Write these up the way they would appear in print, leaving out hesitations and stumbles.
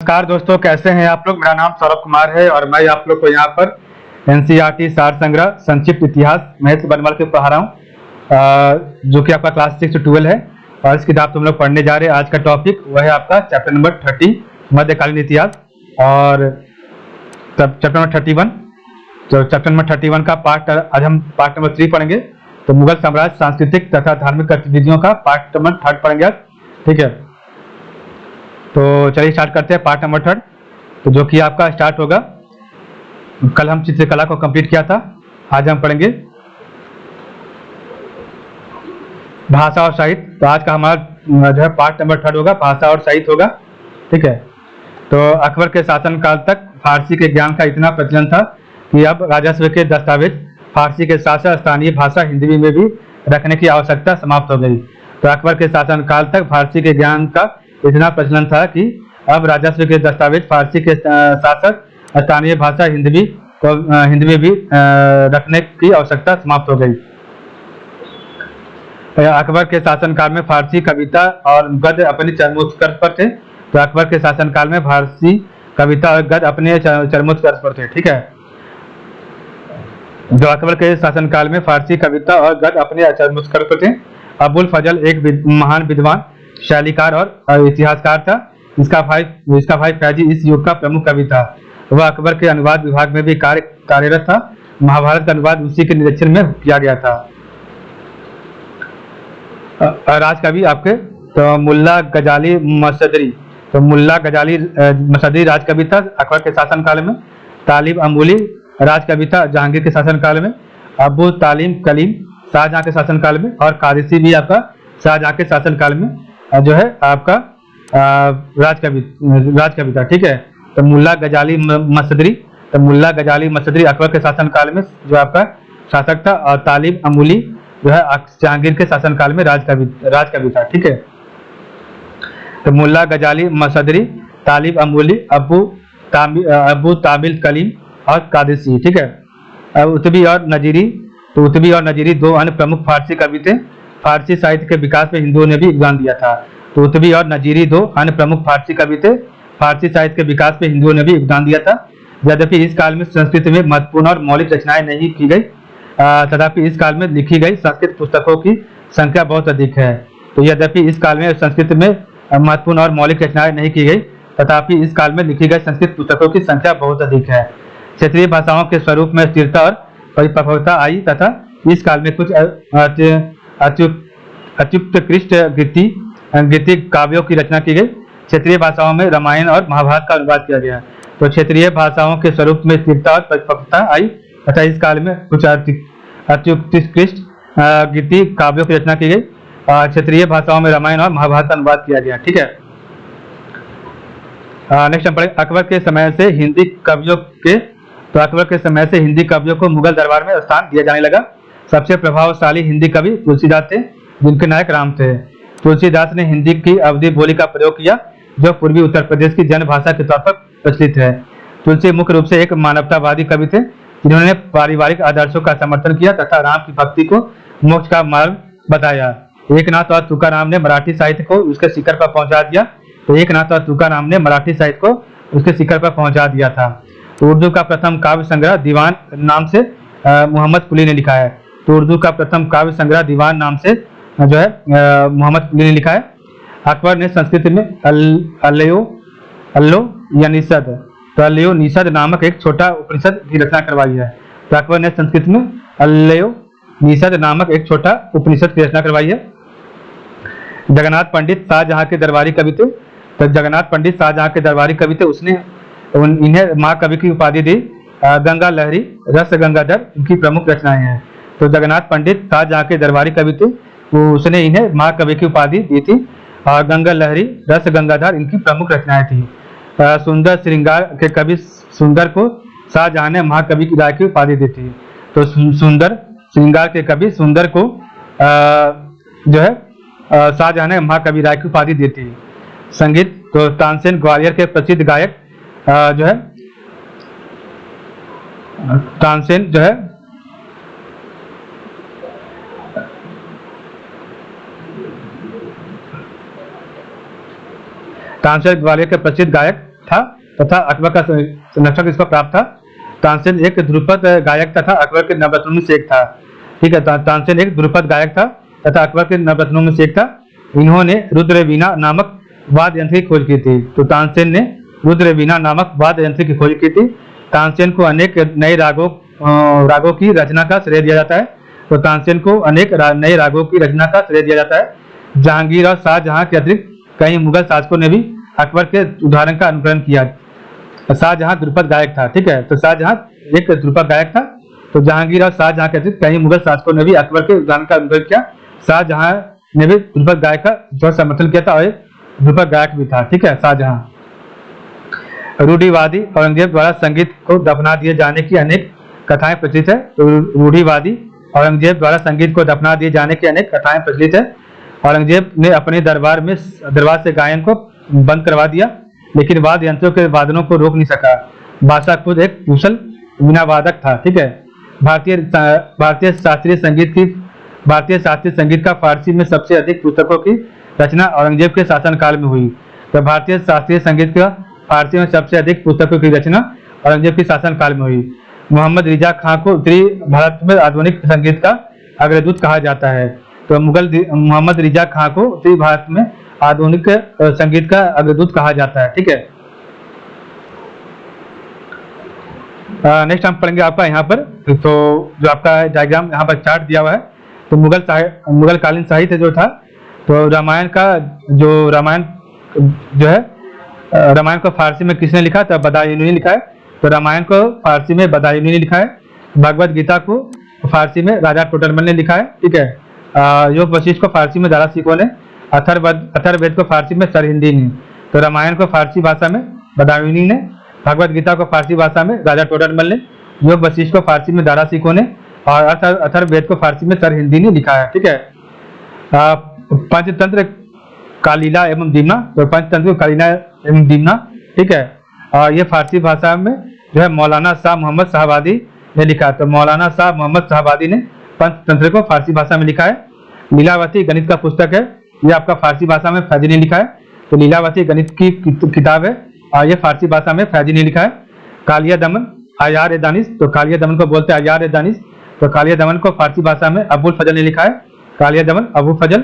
नमस्कार दोस्तों, कैसे हैं आप लोग। मेरा नाम सौरभ कुमार है और मैं आप लोग को यहाँ पर एनसीईआरटी सार संग्रह संक्षिप्त इतिहास मैथ बनवाल के पढ़ा रहा हूँ, जो कि आपका क्लास 6 से 12 है। और इस किताब तुम लोग पढ़ने जा रहे हैं। आज का टॉपिक वह है आपका चैप्टर नंबर 30 मध्यकालीन इतिहास और चैप्टर नंबर 31। तो चैप्टर नंबर 31 का पार्ट आज हम पार्ट नंबर 3 पढ़ेंगे। तो मुगल साम्राज्य सांस्कृतिक तथा धार्मिक गतिविधियों का पार्ट नंबर 3 पढ़ेंगे आज, ठीक है। तो चलिए स्टार्ट करते हैं पार्ट नंबर 3। तो जो कि आपका स्टार्ट होगा, कल हम चित्रकला को कंप्लीट किया था, आज हम पढ़ेंगे भाषा और साहित्य। तो आज का हमारा जो है पार्ट नंबर 3 होगा, भाषा और साहित्य होगा, ठीक है। तो अकबर के शासनकाल तक फारसी के ज्ञान का इतना प्रचलन था कि अब राजस्व के दस्तावेज फारसी के साथ साथ स्थानीय भाषा हिंदी में भी रखने की आवश्यकता समाप्त हो गई। तो अकबर के शासनकाल तक फारसी के ज्ञान का इतना प्रचलन था कि अब राजस्व के दस्तावेज फारसी के साथ साथ स्थानीय भाषा हिंदी में भी रखने की आवश्यकता समाप्त हो गई। अकबर के शासनकाल में फारसी कविता और गद्य अपने चरमोत्कर्ष पर थे। तो अकबर के शासनकाल में फारसी कविता और गद्य अपने चरमोत्कर्ष पर थे, ठीक है। जो अकबर के शासनकाल में फारसी कविता और गद्य अपने चरमोत्कर्ष पर थे। अबुल फजल एक महान विद्वान, शैलीकार और इतिहासकार था। इसका भाई फैजी इस युग का प्रमुख कवि था। वह अकबर के अनुवाद विभाग में भी कार्यरत था। महाभारत का अनुवाद उसी के निरीक्षण में किया गया था। राजकवि आपके तो मुल्ला गजाली मसदरी। तो मुल्ला गजाली मसदरी राजकवि था अकबर के शासनकाल में। तालिब अमूली राजकवि था जहांगीर के शासनकाल में। अबू तालिम कलीम शाहजहां के शासनकाल में। और कादिसी भी आपका शाहजहां के शासनकाल में जो है आपका राजकवि था, ठीक है। तो मुल्ला गजाली मसदरी, तो मुल्ला गजाली मसदरी अकबर के शासनकाल में जो आपका शासक था। और तालिब अमूली जो है जहांगीर के शासनकाल में राजकवि था, ठीक है। तो मुल्ला गजाली मसदरी, तालिब अमूली, अबू ताबिल कलीम और कादिसी, ठीक है। उतबी और नजीरी, तो उतबी और नजीरी दो अन्य प्रमुख फारसी कवि थे। फारसी साहित्य के विकास में हिंदुओं ने भी योगदान दिया था। तो उतबी और नजीरी दो अन्य प्रमुख फारसी कवि थे। फारसी साहित्य के विकास में हिंदुओं ने भी योगदान दिया था। यद्यपि इस काल में संस्कृत में महत्वपूर्ण और मौलिक रचनाएं नहीं की गई, तथापि इस काल में लिखी गई संस्कृत पुस्तकों की संख्या बहुत अधिक है। तो यद्यपि इस काल में संस्कृत में महत्वपूर्ण और मौलिक रचनाएं नहीं की गई, तथापि इस काल में लिखी गई संस्कृत पुस्तकों की संख्या बहुत अधिक है। क्षेत्रीय भाषाओं के स्वरूप में स्थिरता और परिपक्वता आई तथा इस काल में कुछ अत्युत्कृष्ट गीति काव्यों की रचना की गई। क्षेत्रीय भाषाओं में रामायण और महाभारत का अनुवाद किया गया। तो क्षेत्रीय भाषाओं के स्वरूप में स्थिरता और परिपक्वता आई तथा इस काल में कुछ अत्युत्कृष्ट गीति काव्यों की रचना की गई। क्षेत्रीय भाषाओं में रामायण और महाभारत का अनुवाद किया गया, ठीक है। नेक्स्ट हम पढ़ें अकबर के समय से हिंदी कवियों के। तो अकबर के समय से हिंदी कवियों को मुगल दरबार में स्थान दिया जाने लगा। सबसे प्रभावशाली हिंदी कवि तुलसीदास थे, जिनके नायक राम थे। तुलसीदास ने हिंदी की अवधी बोली का प्रयोग किया, जो पूर्वी उत्तर प्रदेश की जन भाषा के तौर पर प्रचलित है। तुलसी मुख्य रूप से एक मानवतावादी कवि थे, जिन्होंने पारिवारिक आदर्शों का समर्थन किया तथा राम की भक्ति को मोक्ष का मार्ग बताया। एकनाथ और तुकाराम ने मराठी साहित्य को उसके शिखर पर पहुंचा दिया। तो एकनाथ और तुकाराम ने मराठी साहित्य को उसके शिखर पर पहुंचा दिया था। तो उर्दू का प्रथम काव्य संग्रह दीवान नाम से मोहम्मद कुली ने लिखा है। तो उर्दू का प्रथम काव्य संग्रह दीवान नाम से जो है मोहम्मद कुली ने लिखा है। अकबर ने संस्कृत में अल्लो या निषद, तो अल्लो निषद नामक एक छोटा उपनिषद की रचना करवाई है। तो अकबर ने संस्कृत में अल्लो निषद नामक एक छोटा उपनिषद की रचना करवाई है। जगन्नाथ पंडित शाहजहां के दरबारी कवि थे। तो जगन्नाथ पंडित शाहजहां के दरबारी कवि थे। उसने इन्हें महाकवि की उपाधि दी। गंगा लहरी, रस गंगाधर इनकी प्रमुख रचनाएं हैं। तो जगन्नाथ पंडित शाहजहां के दरबारी कवि थे, तो उसने इन्हें महाकवि की उपाधि दी थी। और गंगा लहरी, रस गंगाधर इनकी प्रमुख रचनाएं थी। सुंदर श्रृंगार के कवि सुंदर को शाहजहां ने महाकवि की राय की उपाधि दी थी। तो सुंदर श्रृंगार के कवि सुंदर को जो है शाहजहां ने महाकवि राय की उपाधि दी थी। संगीत, तो तानसेन ग्वालियर के प्रसिद्ध गायक जो है तानसेन जो है तानसेन ग्वालियर के प्रसिद्ध गायक था तथा अकबर का संरक्षक इसको प्राप्त था। तानसेन एक ध्रुपद गायक तथा अकबर के नवरत्नों में से एक था। ठीक है, तानसेन एक ध्रुपद गायक था तथा अकबर के नवरत्नों में से एक था। इन्होंने रुद्र वीणा नामक वाद्य यंत्र की खोज की थी। तो तानसेन ने रुद्र वीणा नामक वाद्य यंत्र की खोज की थी। तानसेन को अनेक नए रागों की रचना का श्रेय दिया जाता है। तो तानसेन को अनेक नए रागों की रचना का श्रेय दिया जाता है। जहांगीर और शाहजहां के अतिरिक्त कई मुगल शासकों ने भी अकबर के उदाहरण का अनुकरण किया। शाहजहां ध्रुपद गायक था। ठीक है, तो शाहजहां एक ध्रुपद गायक था। तो जहांगीर और शाहजहां के अतिरिक्त कई मुगल शासकों ने भी अकबर के उदाहरण का अनुकरण किया। शाहजहां ने भी ध्रुपद गायक का जो समर्थन किया था और ध्रुपद गायक भी था। ठीक है, शाहजहां। रूढ़िवादी औरंगजेब द्वारा संगीत को दफना दिए जाने की अनेक कथाएं प्रचलित है। तो रूढ़िवादी औरंगजेब द्वारा संगीत को दफना दिए जाने की अनेक कथाएं प्रचलित है। औरंगजेब ने अपने दरबार से गायन को बंद करवा दिया, लेकिन वाद्य यंत्रों के वादनों को रोक नहीं सका। बादशाह खुद एक कुशल वीणा वादक था। ठीक है, भारतीय शास्त्रीय संगीत का फारसी में सबसे अधिक पुस्तकों की रचना औरंगजेब के शासनकाल में हुई। तो भारतीय शास्त्रीय संगीत का फारसी में सबसे अधिक पुस्तकों की रचना औरंगजेब के शासनकाल में हुई। मोहम्मद रिजा खां को उत्तरी भारत में आधुनिक संगीत का अग्रदूत कहा जाता है। तो मोहम्मद रिजा खां को उत्तरी भारत में आधुनिक संगीत का अग्रदूत कहा जाता है। ठीक है, नेक्स्ट हम पढ़ेंगे आपका यहाँ पर। तो जो आपका डायग्राम यहाँ पर चार्ट दिया हुआ है, तो मुगल कालीन साहित्य जो था, तो रामायण जो है, रामायण को फारसी में किसने लिखा? तो बदायूनी ने लिखा है। तो रामायण को फारसी में बदायूनी ने लिखा है। भगवत गीता को फारसी में राजा टोडरमल ने लिखा है। ठीक है, योग वशिष्ठ को फारसी में दारा सिकों ने, अथर्ववेद को फारसी में सरहिंदी ने। तो रामायण को फारसी भाषा में बदायूनी ने, भगवत गीता को फारसी भाषा में राजा टोडरमल ने, योग वशिष्ठ को फारसी में दारा सिकों ने और अथर्ववेद को फारसी में सरहिंदी ने लिखा है। ठीक है, पंचतंत्र कालीला एवं दीमना। तो पंचतंत्र कालीला एवं दीमना, ठीक है, और ये फारसी भाषा में जो है मौलाना शाह मोहम्मद शाहबादी ने लिखा। तो मौलाना शाह मोहम्मद शाहबादी ने पंचतंत्र को फारसी भाषा में लिखा है। लीलावती गणित का पुस्तक है, ये आपका फारसी भाषा में फैजी ने लिखा है। तो लीलावती गणित की किताब है और ये फारसी भाषा में फैजी ने लिखा है। कालिया दमन अयार ए दानिश। तो कालिया दमन को बोलते हैं अयार ए दानिश। तो कालिया दमन को फारसी भाषा में अबुल फजल ने लिखा है। कालिया दमन अबुल फजल।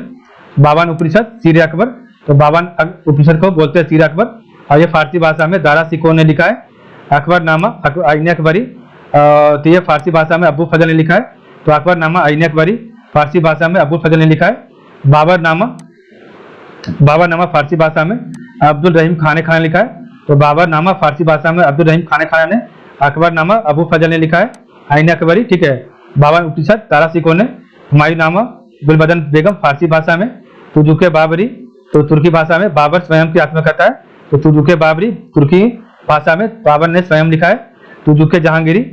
52 उपनिषद सीर अकबर। तो 52 उपनिषद को बोलते हैं सीर अकबर और ये फारसी भाषा में दारा सिकों ने लिखा है। अकबरनामा आईन अकबरी, तो ये फारसी भाषा में अबू फजल ने लिखा है। तो अकबरनामा आईन अकबरी फारसी भाषा में अबू फजल ने लिखा है। बाबरनामा फारसी भाषा में अब्दुल रहीम खान ने लिखा है। तो बाबरनामा फारसी भाषा में अब्दुल रहीम खान ने, अकबरनामा अबू फजल ने लिखा है। आईन अकबरी, ठीक है, 52 उपनिषद दारा सिकों ने। हुमायूंनामा गुलबदन बेगम फारसी भाषा में। तुजुके बाबरी, तो तुर्की भाषा में बाबर स्वयं की आत्मकथा है। तो तुजुके बाबरी तुर्की भाषा में बाबर ने स्वयं लिखा है। तुजुके जहांगीरी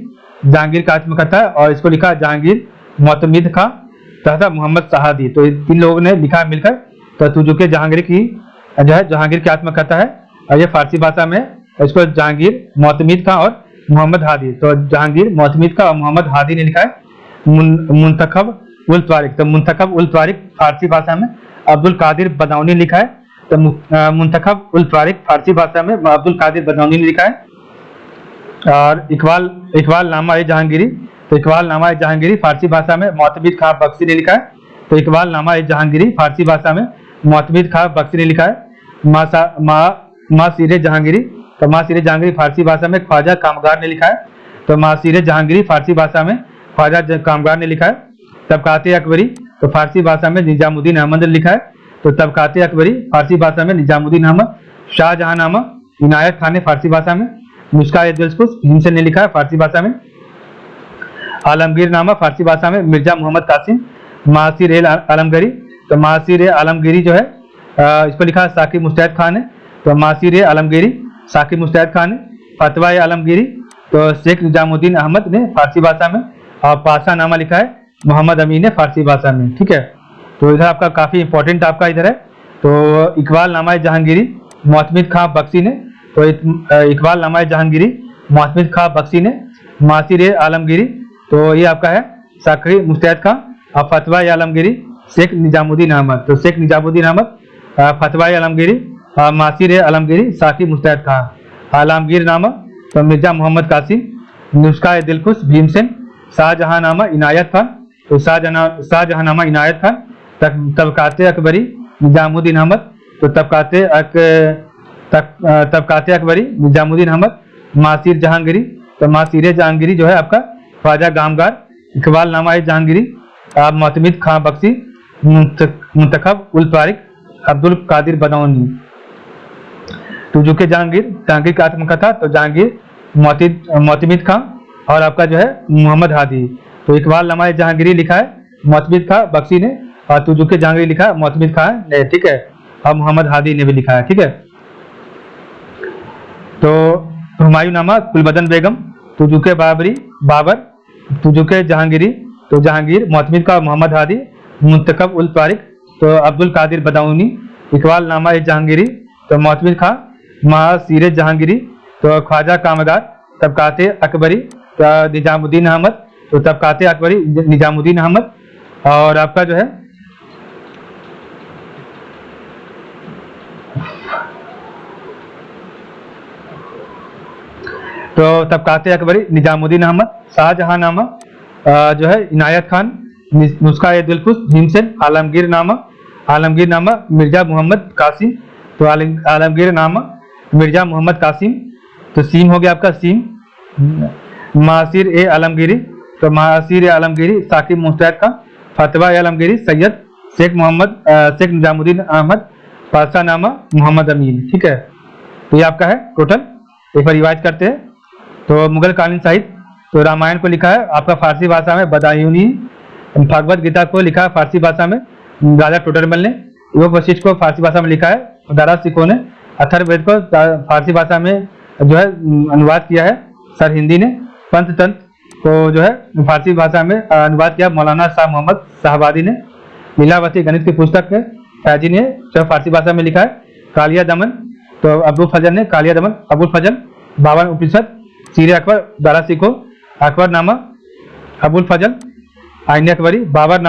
जहांगीर का आत्मकथा है और इसको लिखा जहांगीर मोतमिद खां तथा मोहम्मद शाहदी। तो 3 लोगों ने लिखा मिलकर। तो तुजुके जहांगीर की जो है जहांगीर की आत्मकथा है और ये फारसी भाषा में, इसको जहांगीर मोतमिद खां और मोहम्मद हादी। तो जहांगीर मोतमिद खां और मोहम्मद हादी ने लिखा है। मुंतखब उल त्वारिक, तो मुंतखब उल त्वारिक फारसी भाषा में अब्दुल कादिर बदाऊनी लिखा है। तो मुंतखब उल त्वारिक फारसी भाषा में अब्दुल कादिर बदाऊनी ने लिखा है। और इकबाल नामा ए जहांगीरी, तो इकबाल नामा ए जहांगीरी फारसी भाषा में मोतमिद खां बख्शी ने लिखा है। तो इकबाल नामा ए जहांगीरी फारसी भाषा में मोतमिद खां बख्शी ने लिखा है। माँ सीरे जहांगीरी, तो माँ सीरे जहांगीरी फारसी भाषा में ख्वाजा कामगार ने लिखा है। तो माँ सीरे जहांगीरी फारसी भाषा में ख्वाजा कामगार ने लिखा है। तबकाते अकबरी, तो फारसी भाषा में निजामुद्दीन अहमद ने लिखा है। तो तबकाते अकबरी फारसी भाषा में निजामुद्दीन अहमद। शाहजहांनामा इनायत खान ने फारसी भाषा में। मुस्का-ए-दिलखुश हिंसन ने लिखा है फारसी भाषा में। आलमगीरनामा फारसी भाषा में मिर्जा मोहम्मद कासिम। मासिर ए आलमगीरी, तो मासिर ए आलमगीरी जो है इसको लिखा है साकिब मुस्तैद खान ने। तो मासिर ए आलमगीरी साकिब मुस्तैद खान ने। फतवा ए आलमगीरी, तो शेख निजामुद्दीन अहमद ने फारसी भाषा में। और पाशा नामा लिखा है मोहम्मद अमीन ने फारसी भाषा में। ठीक है, तो इधर आपका काफी इंपॉर्टेंट आपका इधर है। तो इकबाल नामा जहांगीरी मोतमिद खां बख्शी ने। तो इकबाल नामा जहांगीरी मोतमिद खां बख्शी ने। मासिर ए आलमगीरी, तो ये आपका है साकिब मुस्तैद खां। और फतवा ए आलमगीरी शेख निजामुद्दीन अहमद। तो शेख निजामुद्दीन अहमद, फतवा ए आलमगीरी, मासिर ए आलमगीरी साकिब मुस्तैद खां। आलमगीर नामा तो मिर्जा मोहम्मद कासिम, नुस्खा ए दिलखुश भीमसेन, शाहजहां नामा इनायत खान तो शाहजहांनामा इनायत खान, तबकाते अकबरी निजामुद्दीन अहमद तो तबकाते अकबरी निजामुद्दीन अहमद, मासिर जहांगीरी तो मासिर जहांगीरी जो है आपका ख्वाजा गामगार, इकबाल नामा जहांगीरी मोतमिद खां बख्शी, मुंतखब उल तारिक अब्दुल कादिर बदौनी। तुजुके जहांगीर, जहांगीर की आत्मकथा तो जहांगीर मोतमिद खां और आपका जो है मोहम्मद हादी। तो इकबाल नामा जहांगीरी लिखा है मोतमिद खां बख्शी ने, और तुजुके जहांगीर लिखा है मोतमिद खां ने, ठीक है, और मोहम्मद हादी ने भी लिखा है, ठीक है। तो हुमायूं नामा कुलबदन बेगम, तुजुके बाबरी बाबर, तुजुके जहांगीरी तो जहांगीर, मोतमिद का मोहम्मद हादी, मुंतखब उल तारिक तो अब्दुल कादिर बदाऊनी, इकबाल नामा जहांगीरी तो मोतमिद खां, मासिर जहांगीरी तो ख्वाजा कामगार, तबकाते अकबरी तो निजामुद्दीन अहमद तो तबकाते अकबरी निजामुद्दीन अहमद, और आपका जो है तो तबकाते अकबरी निजामुद्दीन अहमद, शाहजहां नामा जो है इनायत खान, नुस्खा ए दिलखुश भीमसेन, आलमगीर नामा मिर्जा मोहम्मद कासिम तो आलमगीर नामा मिर्जा मोहम्मद कासिम, तो सीम हो गया आपका सीम, मासिर ए आलमगीरी तो मासिर ए आलमगीरी साकिब मुस्तैद खां, फतवा ए आलमगीरी सैयद शेख निजामुद्दीन अहमद, पासा नामा मोहम्मद अमीन, ठीक है। तो ये आपका है टोटल। एक बार रिवाइज करते हैं। तो मुगल कालीन साहित्य तो रामायण को लिखा है आपका फारसी भाषा में बदायूनी, भगवत गीता को लिखा है फारसी भाषा में राजा टोडरमल ने, योग वशिष्ठ को फारसी भाषा में लिखा है दारा सिखों ने, अथर्ववेद को फारसी भाषा में जो है अनुवाद किया है सर हिंदी ने, पंचतंत्र को जो है फारसी भाषा में अनुवाद किया मौलाना शाह मोहम्मद शाहबादी ने, लीलावती गणित की पुस्तक है फैजी ने जो फारसी भाषा में लिखा है, कालिया दमन तो अबुल फजल ने, कालिया दमन अबुल फजल, 52 उपनिषद, सीरे अकबर दारा सिखो, अकबर नामा अबुल फजल, आइन अकबरी, बाबर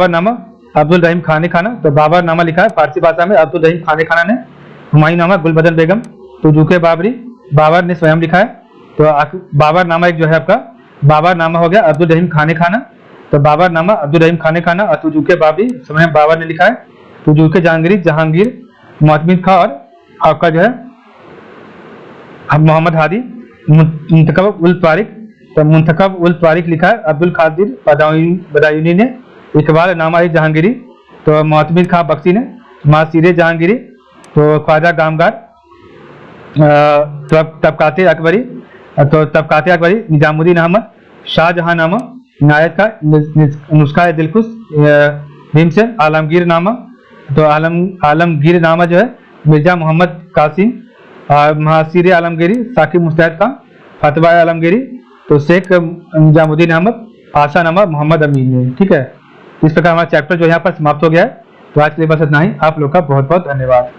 नामा अब्दुल रहीम खाने खाना तो बाबर नामा लिखा है फारसी भाषा में अब्दुल रहीम खाने खाना ने, हुमायूं नामा गुलबदन बेगम तो जुके बाबरी बाबर ने स्वयं लिखा है, तो बाबर नामा एक जो है आपका बाबर नामा हो गया अब्दुल रहीम खाने खाना, तो बाबर नामा अब्दुल रहीम खाने खाना, और तुजुके बाबरी स्वयं बाबर ने लिखा है, तुजुके जहांगीर मोतमिद खां और आपका जो है मोहम्मद हादी, मुंतखब उल तारिक तो मुंतखब उल तारिक लिखा है अब्दुल कादिर बदायूनी ने, इकबाल नामा जहांगीरी तो मोतमिद खां बख्शी ने, मासिर जहांगीरी तो ख्वाजा गामगार, तबकाते अकबरी निजामुद्दीन अहमद, शाहजहां नामा इनायत का, नुस्खा ए दिलखुश भीमसेन, आलमगीर नामा तो आलमगीर नामा जो है मिर्जा मोहम्मद कासिम, महासिर आलमगीरी साकिब मुस्तैद खां, फतवा आलमगीरी तो शेख निजामुद्दीन अहमद, आशा नामा मोहम्मद अमीन ने, ठीक है। इस प्रकार हमारा चैप्टर जो यहाँ पर समाप्त हो गया है। तो आज के लिए बस इतना ही। आप लोग का बहुत बहुत धन्यवाद।